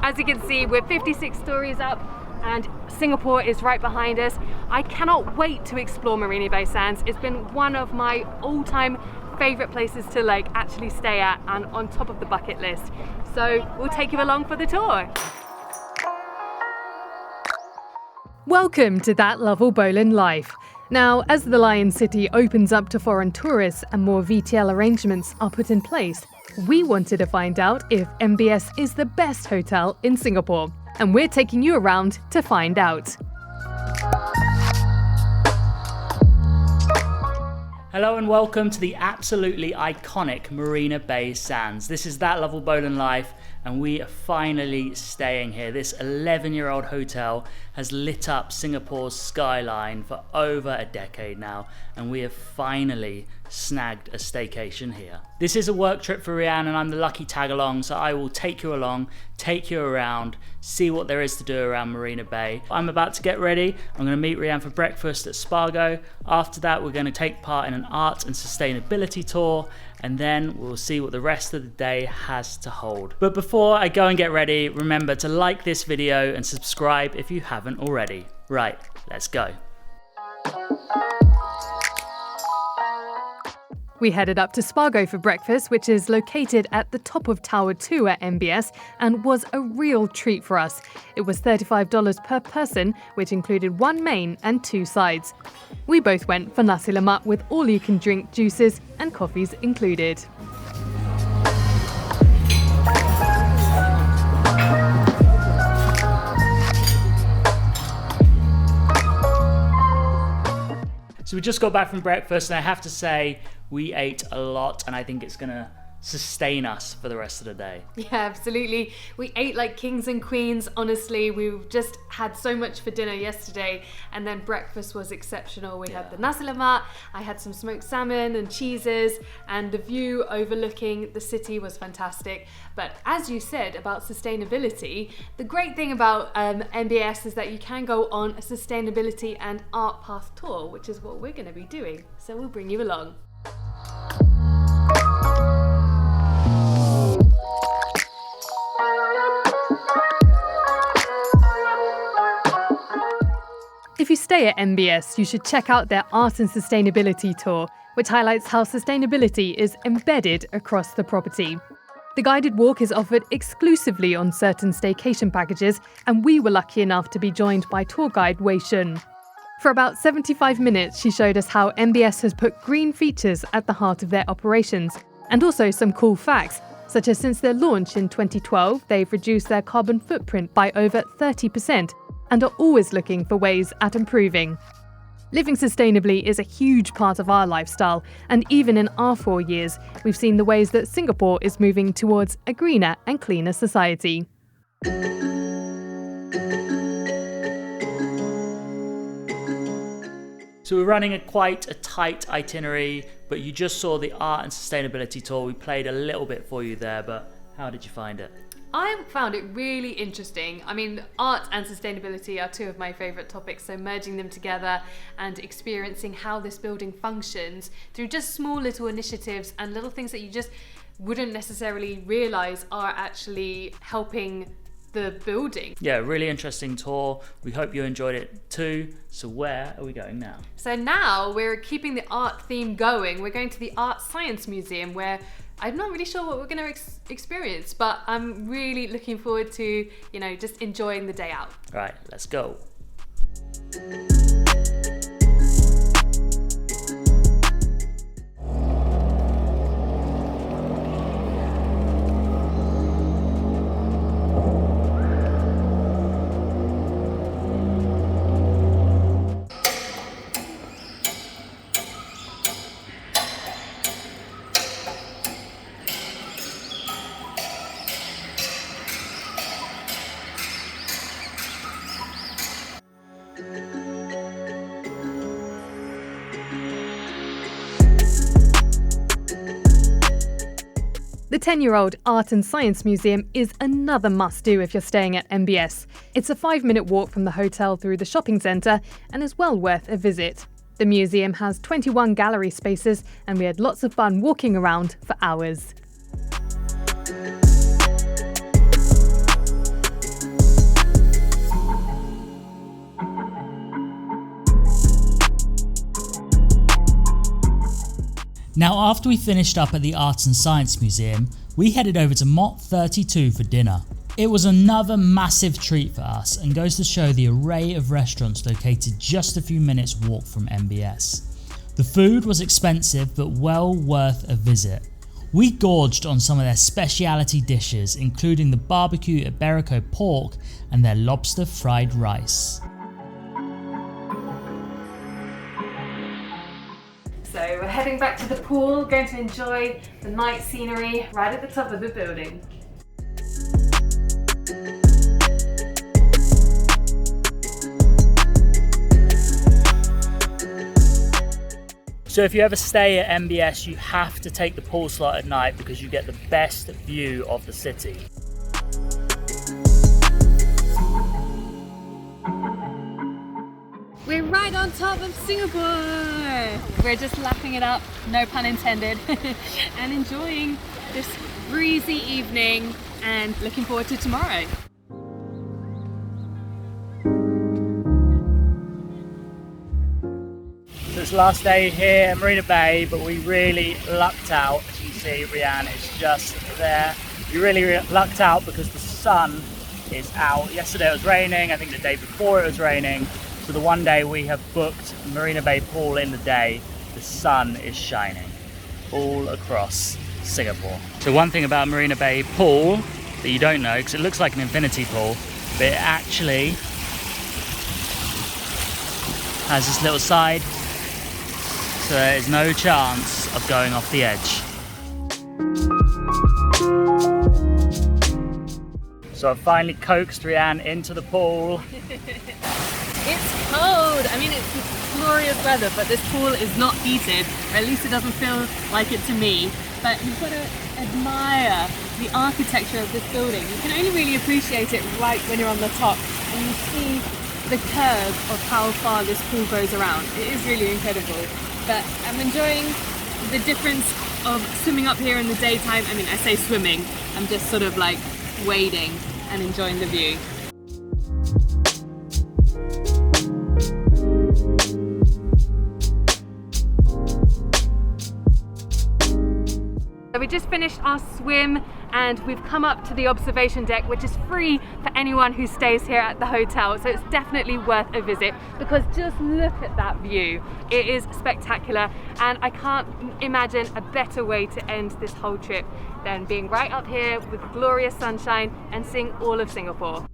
As you can see, we're 56 stories up and Singapore is right behind us. I cannot wait to explore Marina Bay Sands. It's been one of my all-time favorite places to actually stay at and on top of the bucket list. So we'll take you along for the tour. Welcome to That Lovell-Boland Life. Now, as the Lion City opens up to foreign tourists and more VTL arrangements are put in place, we wanted to find out if MBS is the best hotel in Singapore. And we're taking you around to find out. Hello and welcome to the absolutely iconic Marina Bay Sands. This is That Lovell-Boland Life and we are finally staying here. This 11-year-old hotel has lit up Singapore's skyline for over a decade now and we have finally snagged a staycation here. This is a work trip for Rianne and I'm the lucky tag along, so I will take you along, take you around, see what there is to do around Marina Bay. I'm about to get ready. I'm going to meet Rianne for breakfast at Spago. After that, we're going to take part in an art and sustainability tour, and then we'll see what the rest of the day has to hold. But before I go and get ready, remember to like this video and subscribe if you haven't already. Right, let's go. We headed up to Spago for breakfast, which is located at the top of Tower 2 at MBS and was a real treat for us. It was $35 per person, which included one main and two sides. We both went for nasi lemak with all-you-can-drink juices and coffees included. So we just got back from breakfast and I have to say we ate a lot and I think it's gonna sustain us for the rest of the day. Yeah, absolutely. We ate like kings and queens, honestly. We just had so much for dinner yesterday and then breakfast was exceptional. We had the nasi lemak, I had some smoked salmon and cheeses, and the view overlooking the city was fantastic. But as you said about sustainability, the great thing about MBS is that you can go on a sustainability and art path tour, which is what we're going to be doing. So we'll bring you along. If you stay at MBS, you should check out their Art and Sustainability Tour, which highlights how sustainability is embedded across the property. The guided walk is offered exclusively on certain staycation packages, and we were lucky enough to be joined by tour guide Wei Shun. For about 75 minutes, she showed us how MBS has put green features at the heart of their operations, and also some cool facts, such as since their launch in 2012, they've reduced their carbon footprint by over 30%, and are always looking for ways at improving. Living sustainably is a huge part of our lifestyle, and even in our 4 years, we've seen the ways that Singapore is moving towards a greener and cleaner society. So we're running quite a tight itinerary, but you just saw the art and sustainability tour. We played a little bit for you there, but how did you find it? I found it really interesting. I mean, art and sustainability are two of my favourite topics, so merging them together and experiencing how this building functions through just small little initiatives and little things that you just wouldn't necessarily realise are actually helping the building. Yeah, really interesting tour. We hope you enjoyed it too. So where are we going now? So now we're keeping the art theme going. We're going to the Art Science Museum, where I'm not really sure what we're going to experience, but I'm really looking forward to, just enjoying the day out. Right, let's go. The 10-year-old Art and Science Museum is another must-do if you're staying at MBS. It's a 5-minute walk from the hotel through the shopping centre and is well worth a visit. The museum has 21 gallery spaces and we had lots of fun walking around for hours. Now, after we finished up at the Arts and Science Museum, we headed over to Mott 32 for dinner. It was another massive treat for us and goes to show the array of restaurants located just a few minutes walk from MBS. The food was expensive but well worth a visit. We gorged on some of their specialty dishes, including the barbecue Iberico pork and their lobster fried rice. So we're heading back to the pool, going to enjoy the night scenery right at the top of the building. So if you ever stay at MBS, you have to take the pool slot at night because you get the best view of the city. We're right on top of Singapore. We're just lapping it up, no pun intended, and enjoying this breezy evening and looking forward to tomorrow. So it's last day here at Marina Bay, but we really lucked out. As you can see, Rianne is just there. We really lucked out because the sun is out. Yesterday it was raining, I think the day before it was raining. So the one day we have booked Marina Bay pool in the day, the sun is shining all across Singapore. So one thing about Marina Bay pool that you don't know, because it looks like an infinity pool, but it actually has this little side, so there is no chance of going off the edge. So I've finally coaxed Rianne into the pool. It's cold. I mean, it's glorious weather, but this pool is not heated, or at least it doesn't feel like it to me. But you've got to admire the architecture of this building. You can only really appreciate it right when you're on the top and you see the curve of how far this pool goes around. It is really incredible. But I'm enjoying the difference of swimming up here in the daytime. I mean, I say swimming, I'm just sort of like wading and enjoying the view. So we just finished our swim and we've come up to the observation deck, which is free for anyone who stays here at the hotel. So it's definitely worth a visit because just look at that view. It is spectacular and I can't imagine a better way to end this whole trip than being right up here with glorious sunshine and seeing all of Singapore.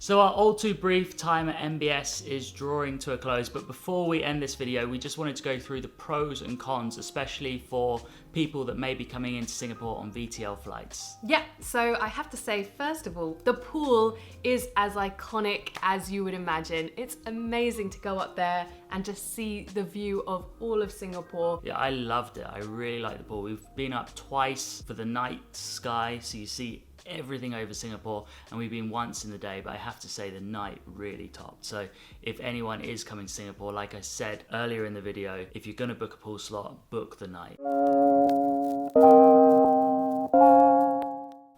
So our all too brief time at MBS is drawing to a close, but before we end this video, we just wanted to go through the pros and cons, especially for people that may be coming into Singapore on VTL flights. Yeah, so I have to say, first of all, the pool is as iconic as you would imagine. It's amazing to go up there and just see the view of all of Singapore. Yeah, I loved it. I really like the pool. We've been up twice for the night sky, so you see everything over Singapore, and we've been once in the day, but I have to say the night really topped. So if anyone is coming to Singapore, like I said earlier in the video, if you're going to book a pool slot, book the night.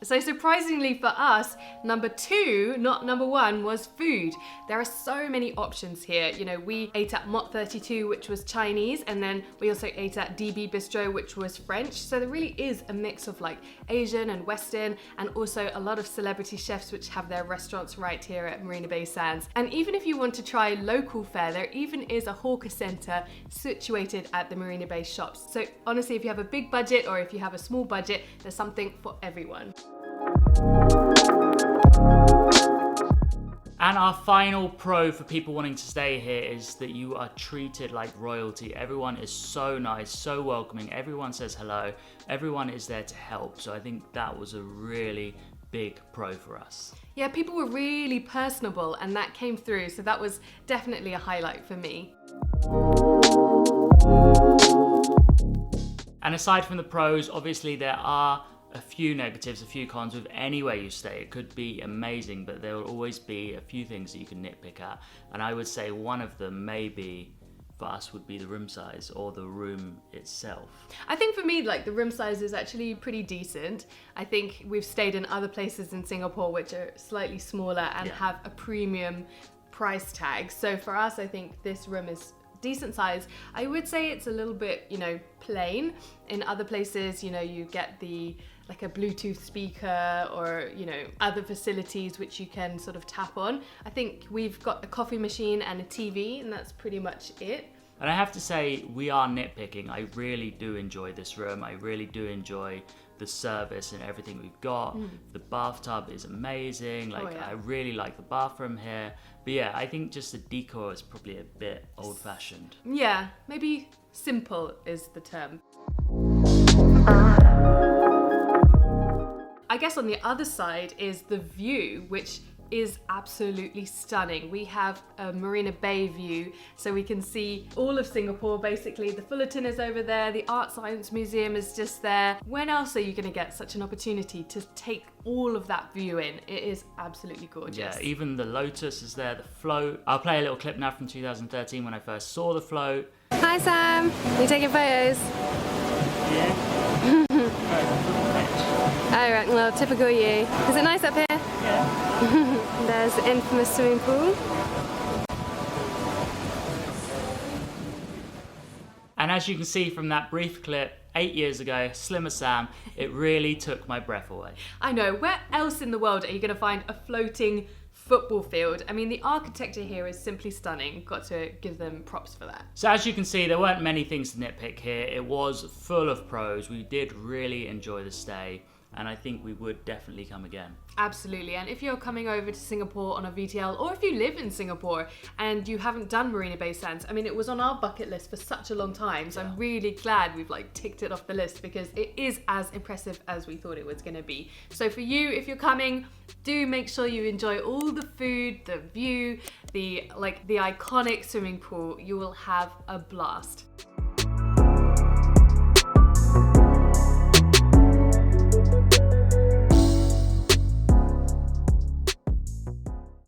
So surprisingly for us, number 2, not number 1, was food. There are so many options here. You know, we ate at Mott 32, which was Chinese, and then we also ate at DB Bistro, which was French. So there really is a mix of like Asian and Western, and also a lot of celebrity chefs which have their restaurants right here at Marina Bay Sands. And even if you want to try local fare, there even is a hawker centre situated at the Marina Bay shops. So honestly, if you have a big budget or if you have a small budget, there's something for everyone. And our final pro for people wanting to stay here is that you are treated like royalty. Everyone is so nice, so welcoming. Everyone says hello. Everyone is there to help. So I think that was a really big pro for us. Yeah, people were really personable and that came through. So that was definitely a highlight for me. And aside from the pros, obviously there are a few negatives, a few cons with anywhere you stay. It could be amazing, but there will always be a few things that you can nitpick at. And I would say one of them maybe for us would be the room size or the room itself. I think for me, like, the room size is actually pretty decent. I think we've stayed in other places in Singapore which are slightly smaller and have a premium price tag. So for us, I think this room is decent size. I would say it's a little bit, plain. In other places, you get like a Bluetooth speaker or, other facilities which you can sort of tap on. I think we've got a coffee machine and a TV, and that's pretty much it. And I have to say, we are nitpicking. I really do enjoy this room. I really do enjoy the service and everything we've got. The bathtub is amazing. Like, I really like the bathroom here. But yeah, I think just the decor is probably a bit old-fashioned. Yeah, maybe simple is the term. I guess on the other side is the view, which is absolutely stunning. We have a Marina Bay view, so we can see all of Singapore basically. The Fullerton is over there, the Art Science Museum is just there. When else are you going to get such an opportunity to take all of that view in? It is absolutely gorgeous. Yeah, even the Lotus is there, the float. I'll play a little clip now from 2013 when I first saw the float. Hi Sam, you taking photos? Yeah. Oh right, well, typical you. Is it nice up here? Yeah. There's the infamous swimming pool. And as you can see from that brief clip, 8 years ago, Slimmer Sam, it really took my breath away. I know, where else in the world are you going to find a floating football field? I mean, the architecture here is simply stunning. Got to give them props for that. So as you can see, there weren't many things to nitpick here. It was full of pros. We did really enjoy the stay, and I think we would definitely come again. Absolutely, and if you're coming over to Singapore on a VTL, or if you live in Singapore and you haven't done Marina Bay Sands, I mean, it was on our bucket list for such a long time, so I'm really glad we've ticked it off the list, because it is as impressive as we thought it was going to be. So for you, if you're coming, do make sure you enjoy all the food, the view, the iconic swimming pool. You will have a blast.